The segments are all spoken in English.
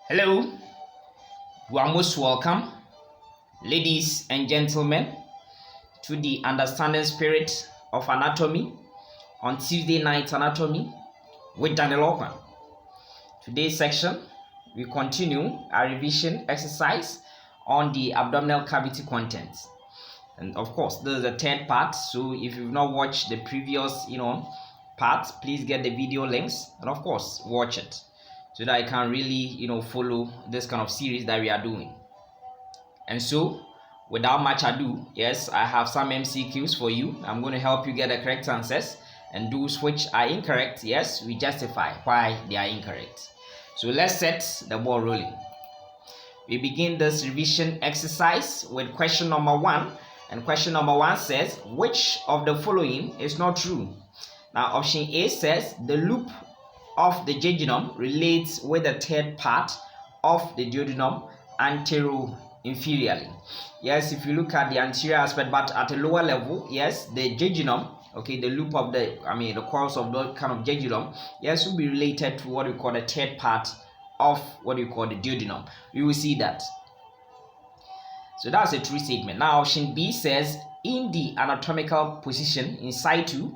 Hello, you are most welcome, ladies and gentlemen, to the Understanding Spirit of Anatomy on Tuesday Night Anatomy with Daniel Okwan. Today's section, we continue our revision exercise on the abdominal cavity contents. And of course, this is the third part. So if you've not watched the previous, parts, please get the video links and of course watch it, so that I can really follow this kind of series that we are doing. And so without much ado, yes, I have some MCQs for you. I'm going to help you get the correct answers, and those which are incorrect, yes, we justify why they are incorrect. So let's set the ball rolling. We begin this revision exercise with question number 1, and question number 1 says, which of the following is not true? Now option A says the loop of the jejunum relates with the third part of the duodenum antero-inferiorly. Yes, if you look at the anterior aspect, but at a lower level, yes, the jejunum, okay, the loop of the course of the kind of jejunum, yes, will be related to what we call the third part of what we call the duodenum. You will see that. So that's a true statement. Now option B says in the anatomical position in situ,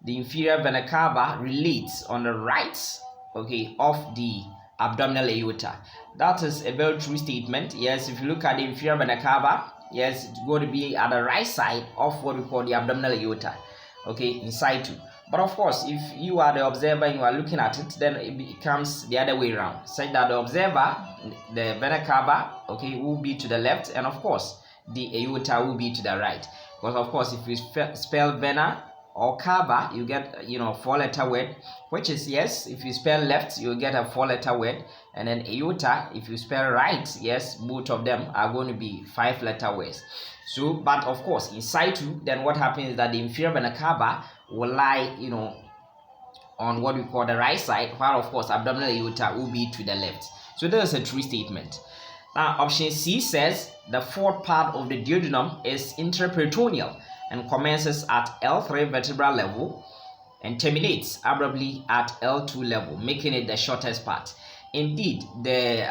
the inferior vena cava relates on the right, okay, of the abdominal aorta. That is a very true statement. Yes, if you look at the inferior vena cava, yes, it's going to be at the right side of what we call the abdominal aorta, okay, in situ. But of course, if you are the observer and you are looking at it, then it becomes the other way around, such that the observer, the vena cava, okay, will be to the left, and of course the aorta will be to the right. Because of course, if you spell vena or cava, you get 4-letter word, which is, yes, if you spell left, you get a 4-letter word, and then aorta, if you spell right, yes, both of them are going to be 5-letter words. So, but of course, in situ, then what happens is that the inferior vena cava will lie, on what we call the right side, while of course abdominal aorta will be to the left. So this is a true statement. Now, option C says the fourth part of the duodenum is intraperitoneal and commences at L3 vertebral level and terminates abruptly at L2 level, making it the shortest part. Indeed, the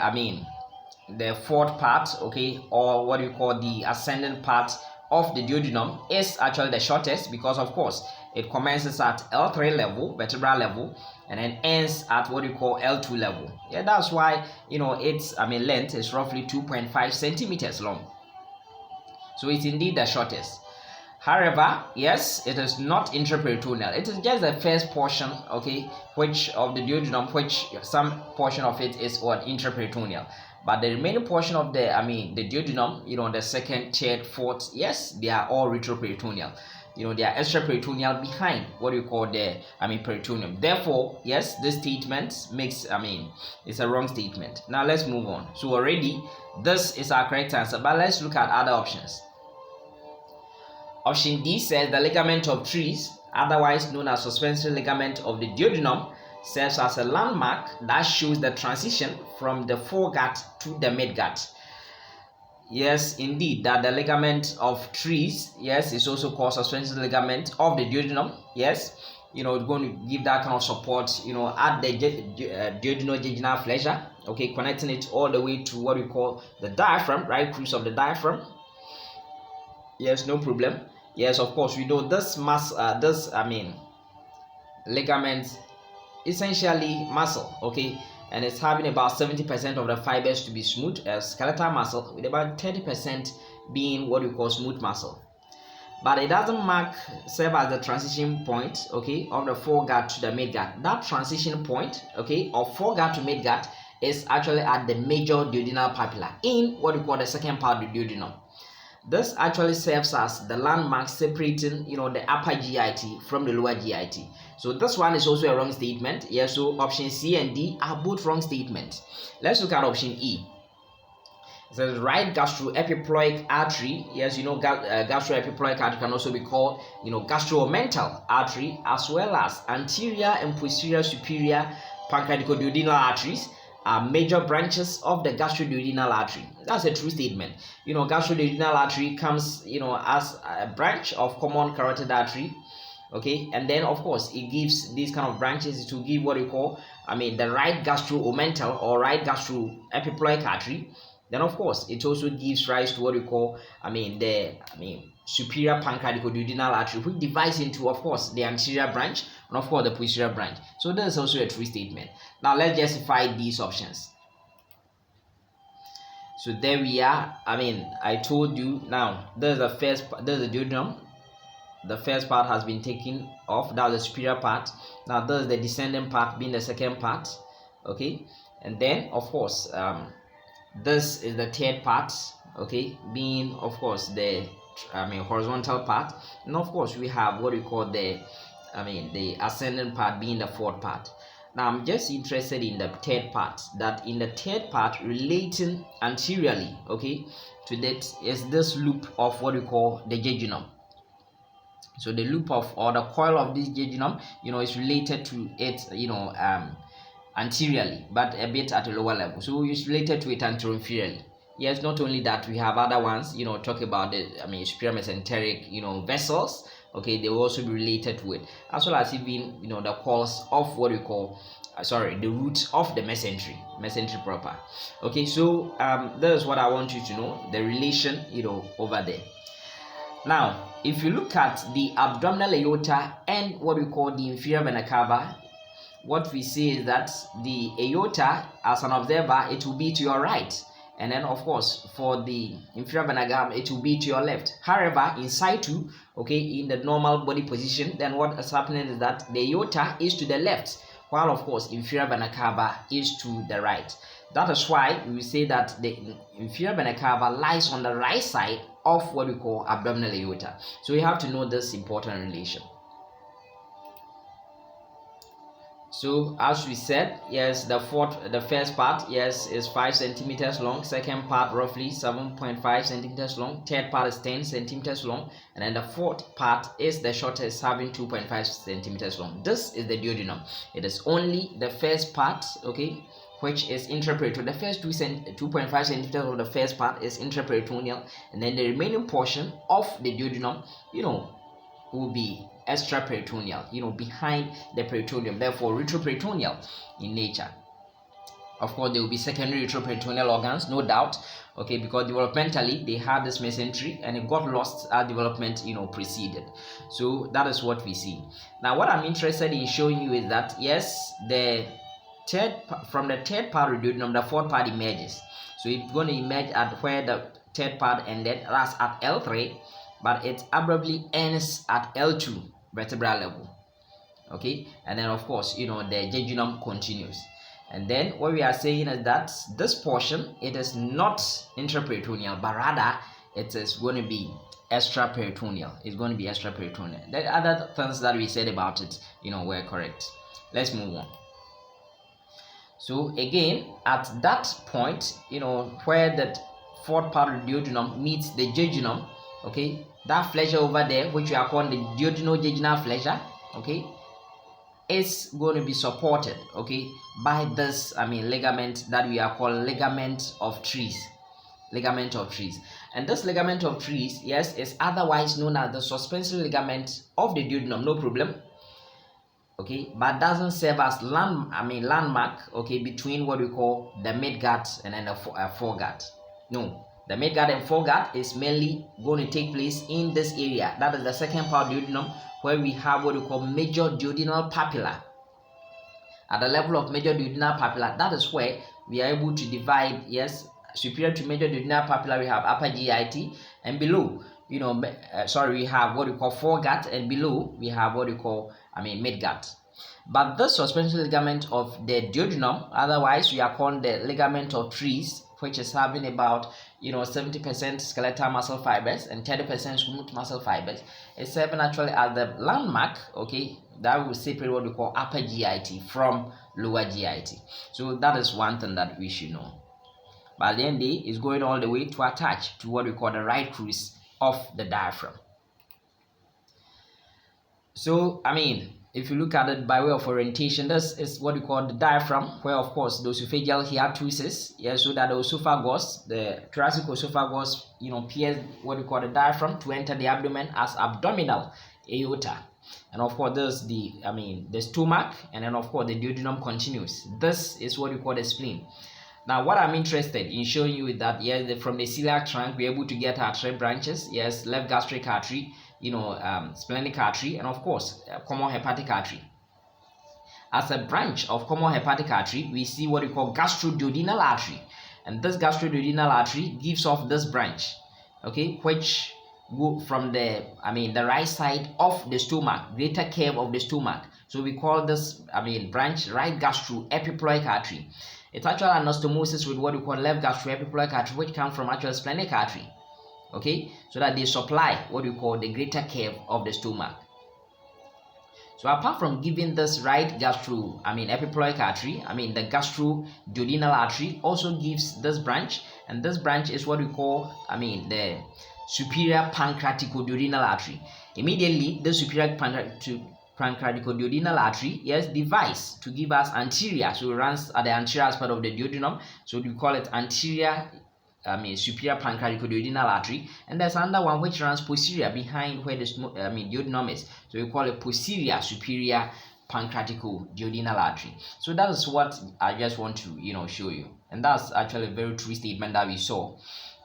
fourth part, okay, or what you call the ascending part of the duodenum is actually the shortest, because of course it commences at L3 level, vertebral level, and then ends at what you call L2 level. Yeah, that's why its length is roughly 2.5 centimeters long. So it's indeed the shortest. However, yes, it is not intraperitoneal. It is just the first portion, okay, which of the duodenum, which some portion of it is what intraperitoneal. But the remaining portion of the the duodenum, the second, third, fourth, yes, they are all retroperitoneal. They are extraperitoneal behind what you call the peritoneum. Therefore, yes, this statement makes it's a wrong statement. Now let's move on. So already this is our correct answer, but let's look at other options. Option D says the ligament of Treves, otherwise known as suspensory ligament of the duodenum, serves as a landmark that shows the transition from the foregut to the midgut. Yes, indeed, that the ligament of Treves, yes, is also called suspensory ligament of the duodenum. Yes, it's going to give that kind of support, at the duodenojejunal flexure, okay, connecting it all the way to what we call the diaphragm, right, cruise of the diaphragm. Yes, no problem. Yes, of course, we know this ligament essentially muscle, okay, and it's having about 70% of the fibers to be smooth skeletal muscle, with about 30% being what we call smooth muscle. But it doesn't serve as the transition point, okay, of the foregut to the midgut. That transition point, okay, of foregut to midgut is actually at the major duodenal papilla in what we call the second part of the duodenum. This actually serves as the landmark separating, the upper GIT from the lower GIT. So this one is also a wrong statement. Yes, so option C and D are both wrong statements. Let's look at option E. It says right gastroepiploic artery. Yes, gastroepiploic artery can also be called, gastromental artery, as well as anterior and posterior superior pancreaticoduodenal arteries are major branches of the gastroduodenal artery. That's a true statement. Gastroduodenal artery comes, as a branch of common carotid artery, Okay, and then of course it gives these kind of branches to give what we call, the right gastro-omental or right gastro-epiploic artery. Then of course it also gives rise to what we call, the superior pancreaticoduodenal artery, which divides into, of course, the anterior branch and of course the posterior branch. So this is also a true statement. Now let's justify these options. So there we are. I told you. Now this is the first, this is the duodenum. The first part has been taken off. That was the superior part. Now this is the descending part, being the second part. Okay, and then of course this is the third part, okay, being of course the horizontal part. And of course we have what we call the the ascending part, being the fourth part. Now I'm just interested in the third part. That in the third part, relating anteriorly, okay, to that is this loop of what we call the jejunum. So the loop of, or the coil of this jejunum, is related to it, anteriorly, but a bit at a lower level. So it's related to it anteroinferiorly. Yes, not only that, we have other ones, talk about the superior mesenteric, vessels. Okay, they will also be related to it, as well as even the course of what we call the root of the mesentery proper. Okay, so that is what I want you to know, the relation over there. Now if you look at the abdominal aorta and what we call the inferior vena cava, what we see is that the aorta, as an observer, it will be to your right, and then of course for the inferior vena cava it will be to your left. However, in situ, okay, in the normal body position, then what is happening is that the aorta is to the left, while of course inferior vena cava is to the right. That is why we say that the inferior vena cava lies on the right side of what we call abdominal aorta. So you have to know this important relation. So as we said, yes, the first part, yes, is 5 centimeters long. Second part roughly 7.5 centimeters long. Third part is 10 centimeters long, and then the fourth part is the shortest, having 2.5 centimeters long. This is the duodenum. It is only the first part, okay, which is intraperitoneal. The first 2.5 centimeters of the first part is intraperitoneal, and then the remaining portion of the duodenum, will be extraperitoneal, behind the peritoneum, therefore retroperitoneal in nature. Of course, there will be secondary retroperitoneal organs, no doubt, okay, because developmentally they had this mesentery and it got lost as development, proceeded. So that is what we see. Now, what I'm interested in showing you is that yes, from the third part of the duodenum, the fourth part emerges. So it's going to emerge at where the third part ended, that's at L3, but it abruptly ends at L2 vertebral level. Okay, and then of course the jejunum continues. And then what we are saying is that this portion, it is not intraperitoneal, but rather it is going to be extraperitoneal. It's going to be extraperitoneal. The other things that we said about it, were correct. Let's move on. So again, at that point, where the fourth part of the duodenum meets the jejunum, okay, that flexure over there, which we are calling the duodenojejunal flexure, okay, is going to be supported, okay, by this ligament that we are called ligament of Treves. And this ligament of Treves, yes, is otherwise known as the suspensory ligament of the duodenum, no problem, okay, but doesn't serve as landmark, okay, between what we call the midgut and then the foregut. No, the midgut and foregut is mainly going to take place in this area. That is the second part of the duodenum, where we have what we call major duodenal papilla. At the level of major duodenal papilla, that is where we are able to divide, yes, superior to major duodenal papilla we have upper GIT, and below, we have what we call foregut, and below we have what we call midgut. But this suspensory ligament of the duodenum, otherwise we are calling the ligament of Treves, which is having about 70% skeletal muscle fibers and 30% smooth muscle fibers, is serving actually as the landmark, okay, that will separate what we call upper GIT from lower GIT. So that is one thing that we should know. But the end is going all the way to attach to what we call the right cruise of the diaphragm. So if you look at it by way of orientation, this is what we call the diaphragm, where of course the esophageal hiatus, yes, so that the esophagus, the thoracic esophagus, pierce what we call the diaphragm to enter the abdomen as abdominal aorta. and of course there's the the stomach, and then of course the duodenum continues. This is what we call the spleen. Now what I'm interested in showing you is that yes, from the celiac trunk we're able to get our 3 branches. Yes, left gastric artery, splenic artery, and of course common hepatic artery. As a branch of common hepatic artery, we see what we call gastroduodenal artery, and this gastroduodenal artery gives off this branch, okay, which go from the the right side of the stomach, greater curve of the stomach. So we call this branch right gastroepiploic artery. It's actually anastomosis with what we call left gastroepiploic artery, which comes from actual splenic artery, okay, so that they supply what we call the greater curve of the stomach. So apart from giving this right epiploic artery, the gastroduodenal artery also gives this branch, and this branch is what we call the superior pancreaticoduodenal artery. Immediately the superior pancreaticoduodenal artery, yes, divides to give us anterior, so it runs at the anterior aspect of the duodenum, so we call it anterior superior pancreaticoduodenal artery, and there's another one which runs posterior behind where the duodenum is, so we call it posterior superior pancreaticoduodenal artery. So that is what I just want to show you, and that's actually a very true statement that we saw,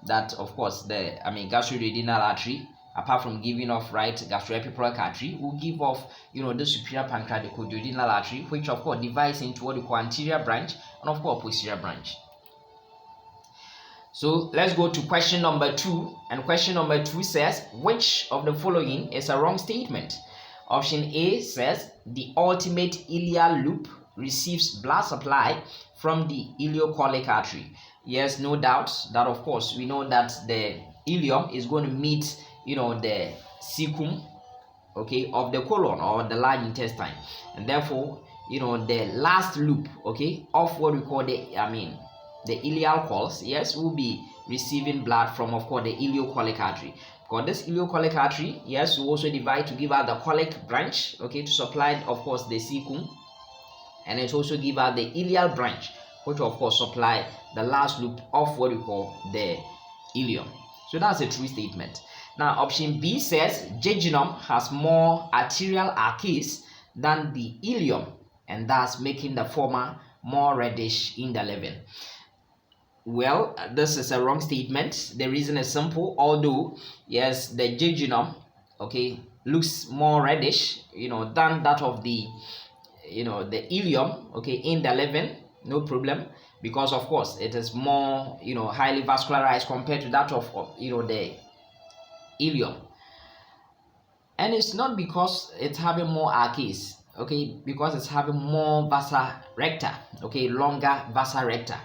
that of course the gastroduodenal artery, apart from giving off right gastroepiploic artery, will give off the superior pancreaticoduodenal artery, which of course divides into what we call anterior branch and of course posterior branch. So let's go to question number 2, and question number 2 says, which of the following is a wrong statement? Option A says the ultimate ileal loop receives blood supply from the ileocolic artery. Yes, no doubt that of course we know that the ileum is going to meet the cecum, okay, of the colon or the large intestine, and therefore the last loop, okay, of what we call the ileal cols, yes, will be receiving blood from of course the ileocolic artery, because this ileocolic artery, yes, will also divide to give out the colic branch, okay, to supply of course the cecum, and it also give out the ileal branch, which of course supply the last loop of what we call the ileum. So that's a true statement. Now option B says jejunum has more arterial arcades than the ileum, and thus making the former more reddish in the leaven. Well, this is a wrong statement. The reason is simple. Although yes, the jejunum, okay, looks more reddish than that of the the ileum, okay, in the leaven, no problem, because of course it is more highly vascularized compared to that of the ileum. And it's not because it's having more arcades, okay, because it's having more vasa recta, okay, longer vasa recta.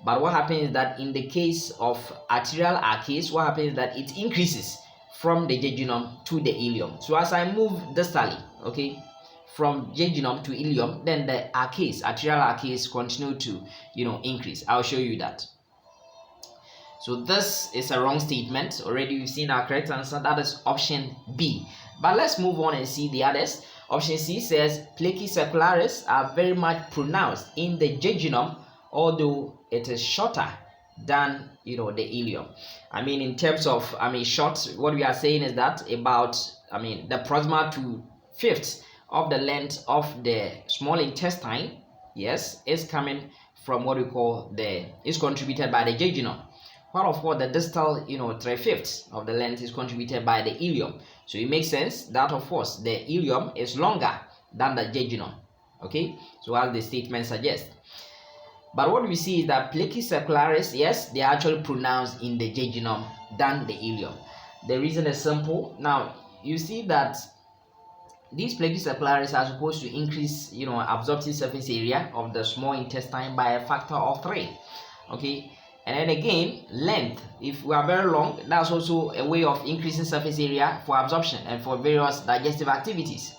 But what happens is that in the case of arterial arcades, what happens is that it increases from the jejunum to the ileum. So as I move distally, okay, from jejunum to ileum, then the arcades, arterial arcades, continue to increase. I'll show you that. So this is a wrong statement. Already we've seen our correct answer, that is option B. But let's move on and see the others. Option C says placi secularis are very much pronounced in the jejunum, although it is shorter than the ileum. In terms of short, what we are saying is that about the proximal to 1/5 of the length of the small intestine, yes, is coming from what we call is contributed by the jejunum, while of course the distal 3/5 of the length is contributed by the ileum. So it makes sense that of course the ileum is longer than the jejunum, okay, so as the statement suggests. But what we see is that placi secularis, yes, they are actually pronounced in the jejunum than the ileum. The reason is simple. Now you see that these placi secularis are supposed to increase absorptive surface area of the small intestine by a factor of 3, okay, and then again length, if we are very long, that's also a way of increasing surface area for absorption and for various digestive activities.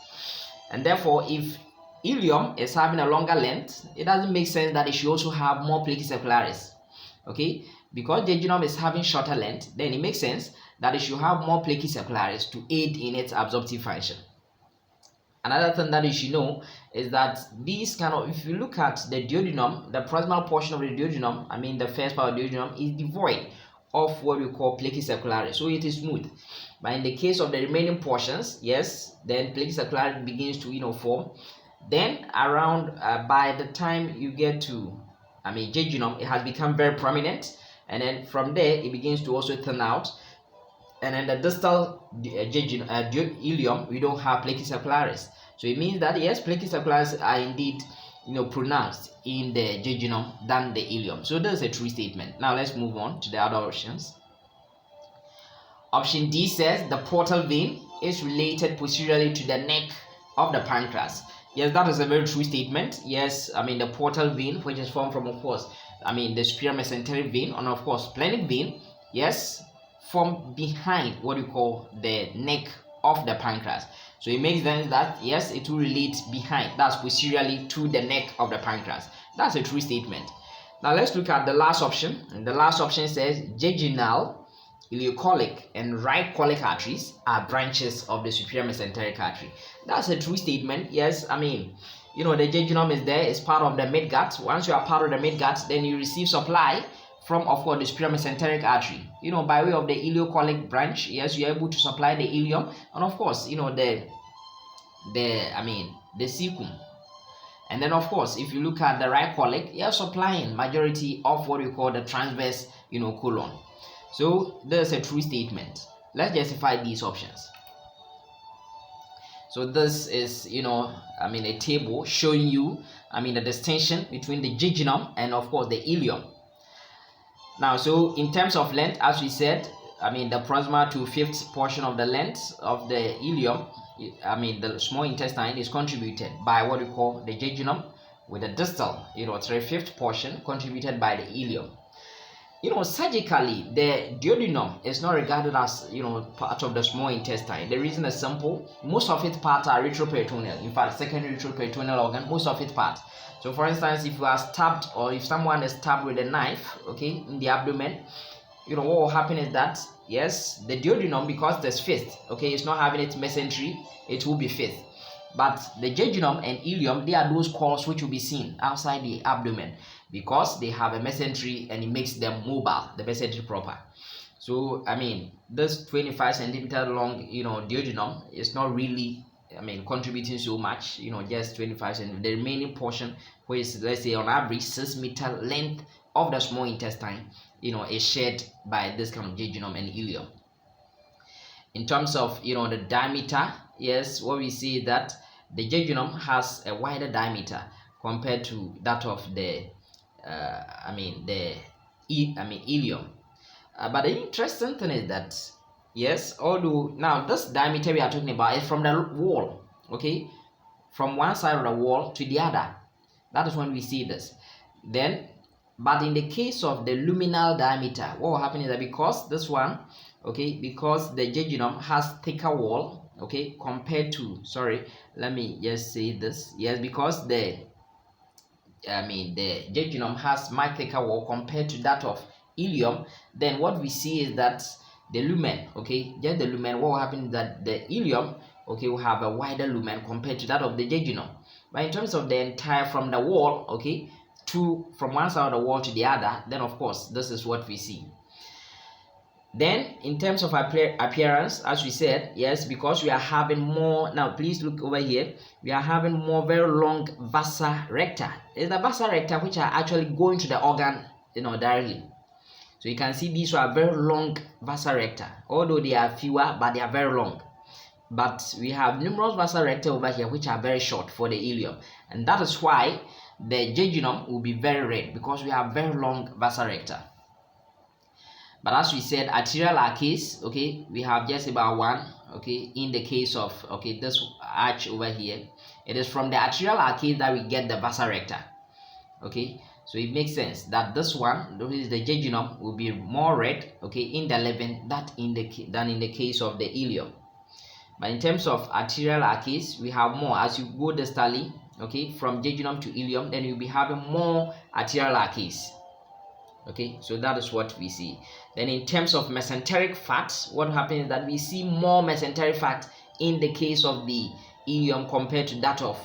And therefore if ileum is having a longer length, it doesn't make sense that it should also have more placi secularis, okay, because jejunum is having shorter length, then it makes sense that it should have more placi secularis to aid in its absorptive function. Another thing that you should know is that these if you look at the duodenum, the proximal portion of the duodenum, the first part of the duodenum, is devoid of what we call plexus circularis, so it is smooth. But in the case of the remaining portions, yes, then plexus circularis begins to form. Then around by the time you get to jejunum, it has become very prominent, and then from there it begins to also thin out. And then the distal ileum, we don't have plexus circularis. So it means that yes, plexus circularis are indeed pronounced in the jejunum than the ileum. So this is a true statement. Now let's move on to the other options. Option D says the portal vein is related posteriorly to the neck of the pancreas. Yes, that is a very true statement. Yes, the portal vein, which is formed from, of course, the superior mesenteric vein, and of course splenic vein, yes, form behind what we call the neck of the pancreas. So it makes sense that yes, it will relate behind, that's posteriorly to the neck of the pancreas. That's a true statement. Now let's look at the last option. And the last option says jejunal, ileocolic, and right colic arteries are branches of the superior mesenteric artery. That's a true statement. Yes, the jejunum is there, it's part of the midgut. Once you are part of the midgut, then you receive supply from, of course, the superior mesenteric artery, by way of the ileocolic branch. Yes, you are able to supply the ileum, and of course, the cecum. And then, of course, if you look at the right colic, you are supplying majority of what we call the transverse, colon. So there's a true statement. Let's justify these options. So this is, a table showing you, the distinction between the jejunum and, of course, the ileum. Now, so in terms of length, as we said, the proximal to fifth portion of the length of the ileum, the small intestine, is contributed by what we call the jejunum, with the distal, 3/5 portion contributed by the ileum. Surgically, the duodenum is not regarded as, part of the small intestine. The reason is simple. Most of its parts are retroperitoneal. In fact, secondary retroperitoneal organ, most of its parts. So for instance, if you are stabbed, or if someone is stabbed with a knife, in the abdomen, what will happen is that, yes, the duodenum, because there's fifth, it's not having its mesentery, it will be fifth. But the jejunum and ileum, they are those cords which will be seen outside the abdomen, because they have a mesentery and it makes them mobile, the mesentery proper. So this 25 centimeter long duodenum is not really contributing so much, just 25 centimeters. The remaining portion, which is, let's say, on average 6 meter length of the small intestine, is shared by this kind of jejunum and ileum. In terms of the diameter, yes, what we see is that the jejunum has a wider diameter compared to that of the ileum. But the interesting thing is that, yes, although now this diameter we are talking about is from the wall, from one side of the wall to the other. That is when we see this. Then, but in the case of the luminal diameter, what will happen is that because this one, because the jejunum has thicker wall, compared to, let me just say this, yes, because the jejunum has much thicker wall compared to that of ileum, then what we see is that the lumen, just the lumen, what will happen is that the ileum, will have a wider lumen compared to that of the jejunum. But in terms of the entire, from the wall, from one side of the wall to the other, then of course this is what we see. Then in terms of appearance, as we said, yes, because we are having more, now please look over here, we are having more very long vasa recta. It's the vasa recta which are actually going to the organ, directly. So you can see these are very long vasa recta, although they are fewer, but they are very long. But we have numerous vasa recta over here which are very short for the ileum, and that is why the jejunum will be very red, because we have very long vasa recta. But as we said, arterial arcades, we have just about one, in the case of, this arch over here, it is from the arterial arcade that we get the vasa recta, so it makes sense that this one, this is the jejunum, will be more red, in the living than in the case of the ileum. But in terms of arterial arcades, we have more. As you go distally, from jejunum to ileum, then you'll be having more arterial arcades. So that is what we see. Then in terms of mesenteric fat, what happens is that we see more mesenteric fat in the case of the ileum compared to that of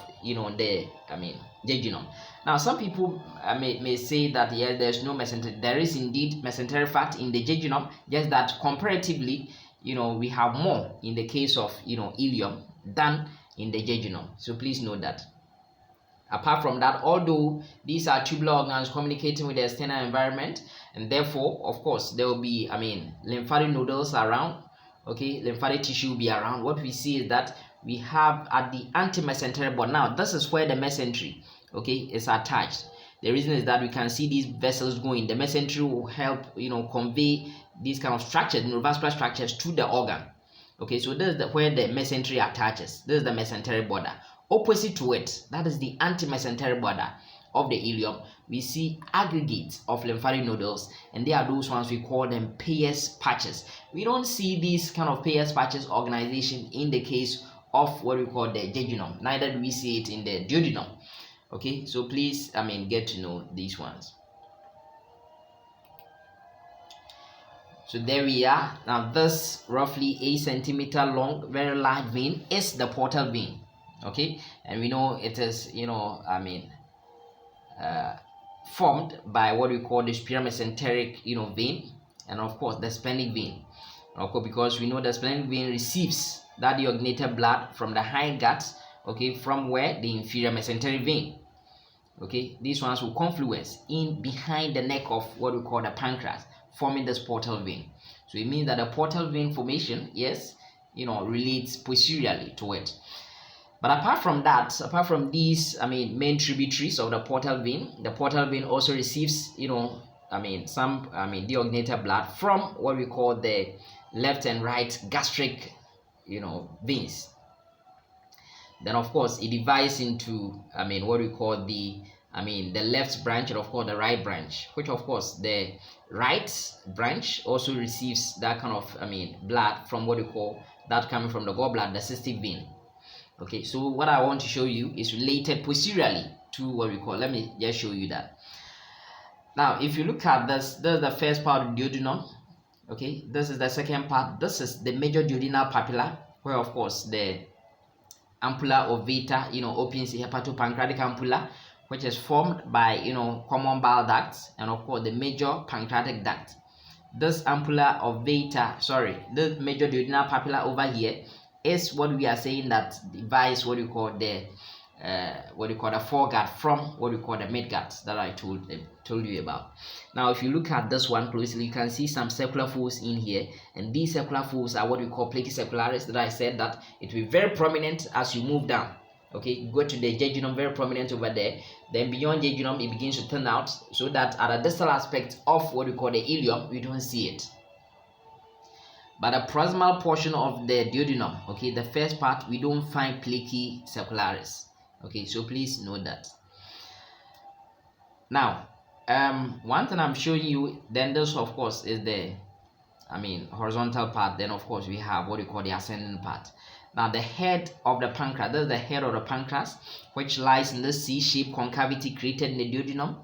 jejunum. Now, some people may say that yes, there's no mesentery. There is indeed mesenteric fat in the jejunum, just that comparatively, we have more in the case of ileum than in the jejunum. So please note that. Apart from that, although these are tubular organs communicating with the external environment, and therefore, of course, there will be, lymphatic nodules around. Okay, lymphatic tissue will be around. What we see is that we have at the antimesenteric border. Now, this is where the mesentery, okay, is attached. The reason is that we can see these vessels going. The mesentery will help, convey these kind of structures, neurovascular structures, to the organ. Okay, so this is where the mesentery attaches. This is the mesenteric border. Opposite to it, that is the antimesenteric border of the ileum, we see aggregates of lymphatic nodules, and they are those ones we call them Peyer's patches. We don't see these kind of Peyer's patches organization in the case of what we call the jejunum. Neither do we see it in the duodenum. Okay, so please, get to know these ones. So there we are. Now this roughly 8 centimeter long, very large vein is the portal vein. Okay, and we know it is formed by what we call the superior mesenteric vein, and of course the splenic vein. Okay, because we know the splenic vein receives that deogeneated blood from the hindgut, okay, from where the inferior mesenteric vein. Okay, these ones will confluence in behind the neck of what we call the pancreas, forming this portal vein. So it means that the portal vein formation, yes, relates posteriorly to it. But apart from that, apart from these, main tributaries of the portal vein also receives, some, deogeneated blood from what we call the left and right gastric, veins. Then of course it divides into, what we call the left branch and of course the right branch, which of course the right branch also receives that kind of, blood from what we call that coming from the gallbladder, the cystic vein. Okay, so what I want to show you is related posteriorly to what we call, let me just show you that. Now, if you look at this is the first part of the duodenum. Okay, this is the second part. This is the major duodenal papilla, where of course the ampulla ovata, opens the hepatopancreatic ampulla, which is formed by, common bile ducts, and of course the major pancreatic duct. This ampulla ovata, this major duodenal papilla over here is what we are saying that divides what we call the foregut from what we call the midgut that I told you about. Now, if you look at this one closely, you can see some circular folds in here, and these circular folds are what we call plaque circularis, that I said that it will be very prominent as you move down. Okay, go to the jejunum, very prominent over there. Then beyond jejunum, it begins to turn out, so that at a distal aspect of what we call the ileum, we don't see it. But the proximal portion of the duodenum, okay, the first part, we don't find plaque circularis. Okay, so please note that. Now, one thing I'm showing you, then this of course is the horizontal part. Then of course we have what we call the ascending part. Now the head of the pancreas, this is the head of the pancreas, which lies in this C-shaped concavity created in the duodenum.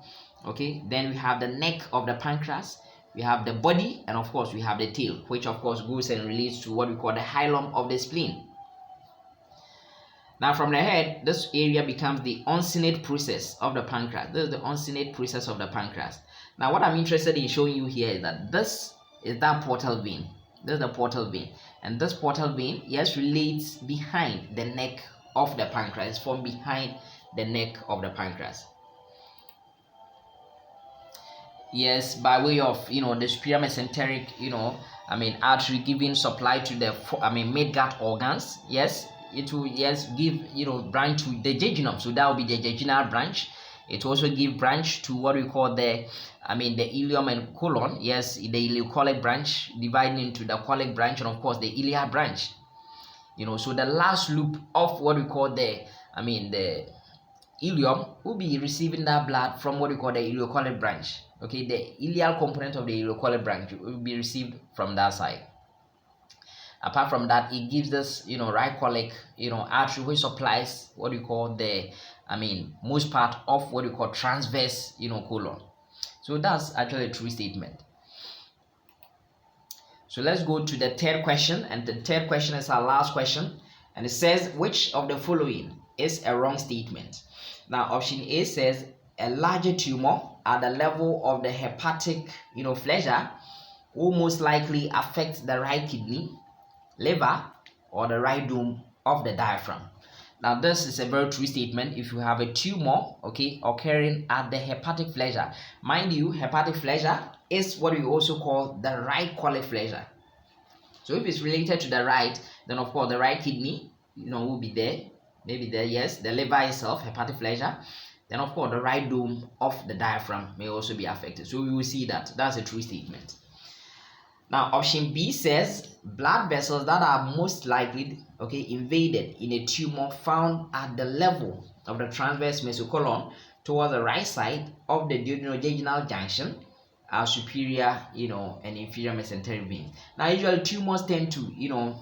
Okay, then we have the neck of the pancreas, we have the body, and of course we have the tail, which of course goes and relates to what we call the hilum of the spleen. Now from the head, this area becomes the uncinate process of the pancreas. This is the uncinate process of the pancreas. Now what I'm interested in showing you here is that this is that portal vein. This is the portal vein, and this portal vein, yes, relates behind the neck of the pancreas, from behind the neck of the pancreas. Yes, by way of the superior mesenteric artery giving supply to the midgut organs. Yes, it will give branch to the jejunum, so that will be the jejunal branch. It also give branch to what we call the the ileum and colon. Yes, the ileocolic branch dividing into the colic branch, and of course the iliac branch. So the last loop of what we call the the ileum will be receiving that blood from what we call the ileocolic branch. Okay, the ileal component of the ileocolic branch will be received from that side. Apart from that, it gives us right colic artery, which supplies what we call the most part of what we call transverse colon. So that's actually a true statement. So let's go to the third question, and the third question is our last question, and it says, which of the following is a wrong statement. Now option A says a larger tumor at the level of the hepatic flexure will most likely affect the right kidney, liver, or the right dome of the diaphragm. Now this is a very true statement. If you have a tumor occurring at the hepatic flexure, mind you, hepatic flexure is what we also call the right colic flexure. So if it's related to the right, then of course the right kidney will be there, maybe there, yes, the liver itself, hepatic flexure. Then of course the right dome of the diaphragm may also be affected. So we will see that that's a true statement. Now option B says blood vessels that are most likely invaded in a tumor found at the level of the transverse mesocolon towards the right side of the duodenal junction are superior and inferior mesenteric veins. Now usually tumors tend to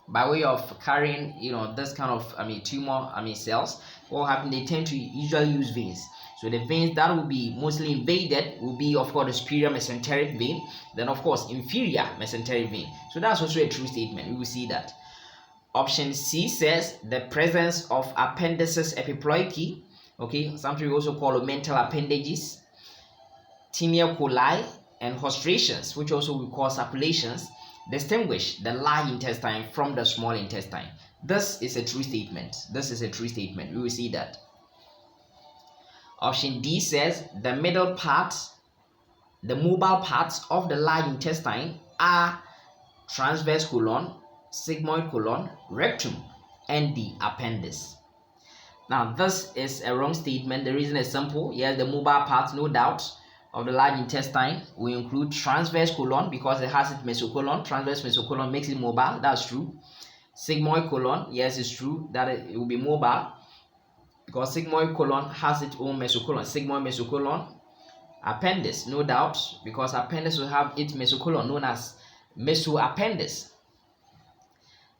by way of carrying this kind of tumor cells, what happen, they tend to usually use veins. So the veins that will be mostly invaded will be of course the superior mesenteric vein, then of course inferior mesenteric vein. So that's also a true statement. We will see that. Option C says the presence of appendices epiploici, something we also call mental appendages, tinea coli, and hostrations, which also we call circulations, distinguish the large intestine from the small intestine. This is a true statement. This is a true statement. We will see that. Option D says the middle part, the mobile parts of the large intestine are transverse colon, sigmoid colon, rectum, and the appendix. Now this is a wrong statement. The reason is simple. Yes, the mobile parts, no doubt, of the large intestine will include transverse colon because it has its mesocolon. Transverse mesocolon makes it mobile. That's true. Sigmoid colon, yes, it's true that it will be mobile because sigmoid colon has its own mesocolon. Sigmoid mesocolon. Appendix, no doubt, because appendix will have its mesocolon known as mesoappendix.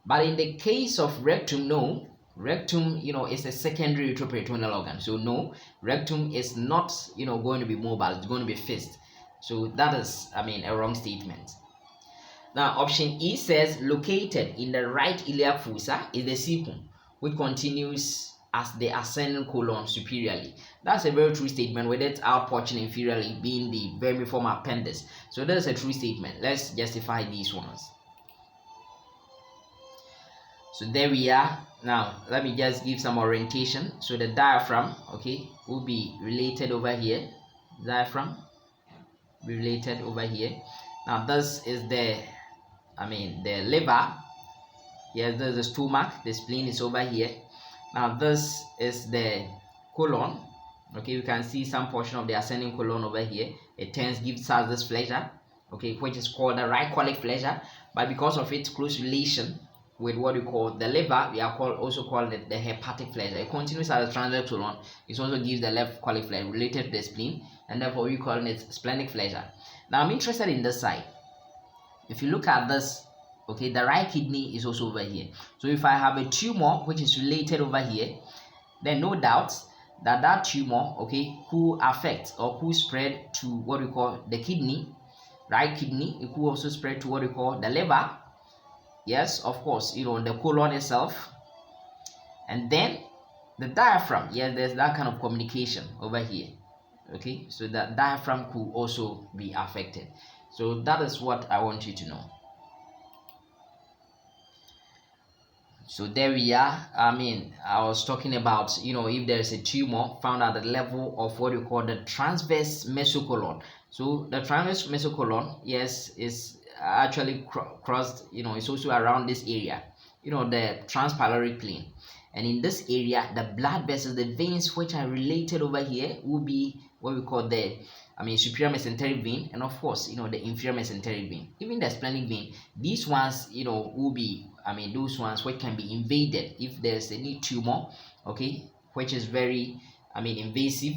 But in the case of rectum, no. Rectum, is a secondary retroperitoneal organ. So no, rectum is not, going to be mobile. It's going to be fixed. So that is, a wrong statement. Now, option E says located in the right iliac fossa is the cecum, which continues as the ascending colon superiorly. That's a very true statement, with its out portion inferiorly being the vermiform appendix. So that is a true statement. Let's justify these ones. So there we are. Now let me just give some orientation. So the diaphragm will be related over here. Diaphragm be related over here. Now this is the the liver. Yes, there's the stomach. The spleen is over here. Now this is the colon. You can see some portion of the ascending colon over here. It gives us this flexure, which is called the right colic flexure. But because of its close relation with what we call the liver, we are also called the hepatic flexure. It continues as a transverse colon. It also gives the left colic flexure related to the spleen, and therefore we call it splenic flexure. Now I'm interested in this side. If you look at this, the right kidney is also over here. So if I have a tumor which is related over here, then no doubt that tumor could affect or could spread to what we call the kidney, right kidney. It could also spread to what we call the liver. Yes, of course, the colon itself, and then the diaphragm. Yes, there's that kind of communication over here. So the diaphragm could also be affected. So that is what I want you to know. So there we are. I was talking about if there is a tumor found at the level of what we call the transverse mesocolon. So the transverse mesocolon, yes, is actually crossed, it's also around this area, the transpyloric plane, and in this area the blood vessels, the veins which are related over here will be what we call the superior mesenteric vein, and of course the inferior mesenteric vein, even the splenic vein. These ones will be those ones which can be invaded if there's any tumor which is very invasive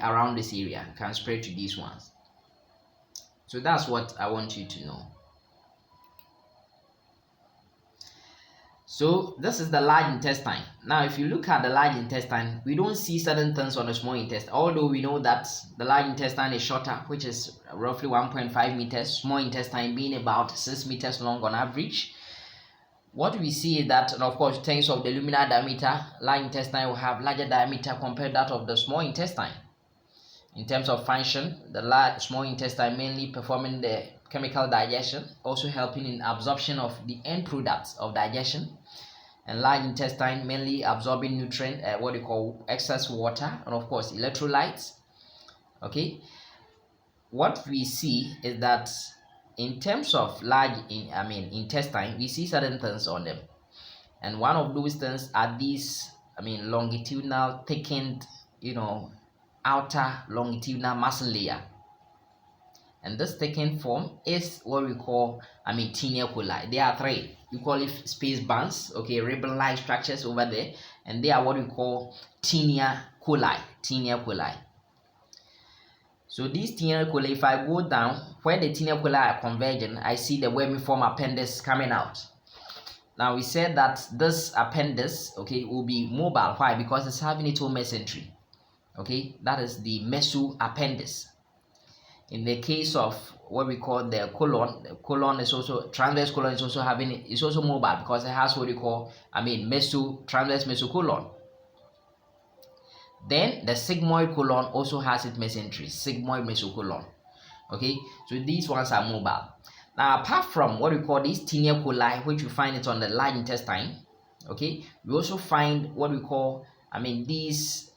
around this area, can spread to these ones. So that's what I want you to know. So this is the large intestine. Now if you look at the large intestine, we don't see certain things on the small intestine, although we know that the large intestine is shorter, which is roughly 1.5 meters, small intestine being about 6 meters long on average. what we see is that, and of course, in terms of the luminal diameter, large intestine will have larger diameter compared to that of the small intestine. In terms of function, the small intestine mainly performing the chemical digestion, also helping in absorption of the end products of digestion, and large intestine mainly absorbing nutrient, what we call excess water, and of course electrolytes. Okay, what we see is that in terms of intestine, we see certain things on them, and one of those things are these longitudinal thickened, outer longitudinal muscle layer, and this thickened form is what we call TNA coli. There are three. We call it space bands, okay, ribbon-like structures over there, and they are what we call TNA coli. So these TNA coli, if I go down where the TNA coli are converging, I see the vermiform appendix coming out. Now we said that this appendix, okay, will be mobile. Why? Because it's having its own mesentery. Okay, that is the mesoappendix. In the case of what we call the colon is also transverse colon is also mobile because it has what we call transverse mesocolon. Then the sigmoid colon also has its mesentery, sigmoid mesocolon. Okay, so these ones are mobile. Now, apart from what we call these TNA coli, which you find it on the large intestine, okay, we also find what we call these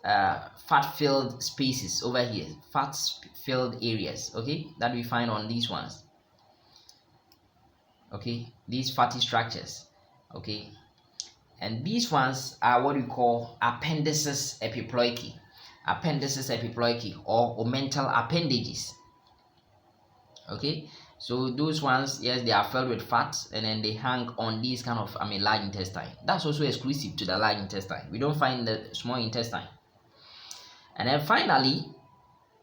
fat-filled spaces over here, fat-filled areas, okay, that we find on these ones, okay, these fatty structures, okay, and these ones are what we call appendices epiploicae or omental appendages. Okay, so those ones, yes, they are filled with fat, and then they hang on these kind of large intestine. That's also exclusive to the large intestine. We don't find the small intestine. And then finally,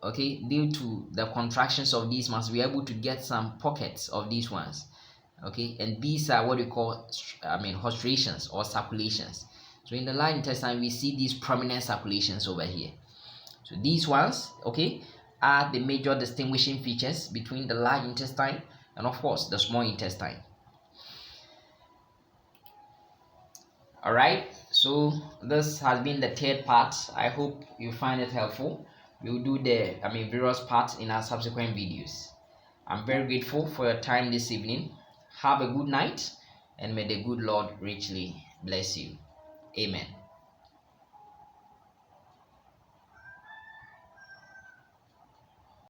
okay, due to the contractions of these ones, we are able to get some pockets of these ones. Okay, and these are what we call hostrations or circulations. So in the large intestine, we see these prominent circulations over here. So these ones, okay, are the major distinguishing features between the large intestine and of course the small intestine. All right, so this has been the third part. I hope you find it helpful. We'll do the various parts in our subsequent videos. I'm very grateful for your time this evening. Have a good night, and may the good Lord richly bless you. Amen.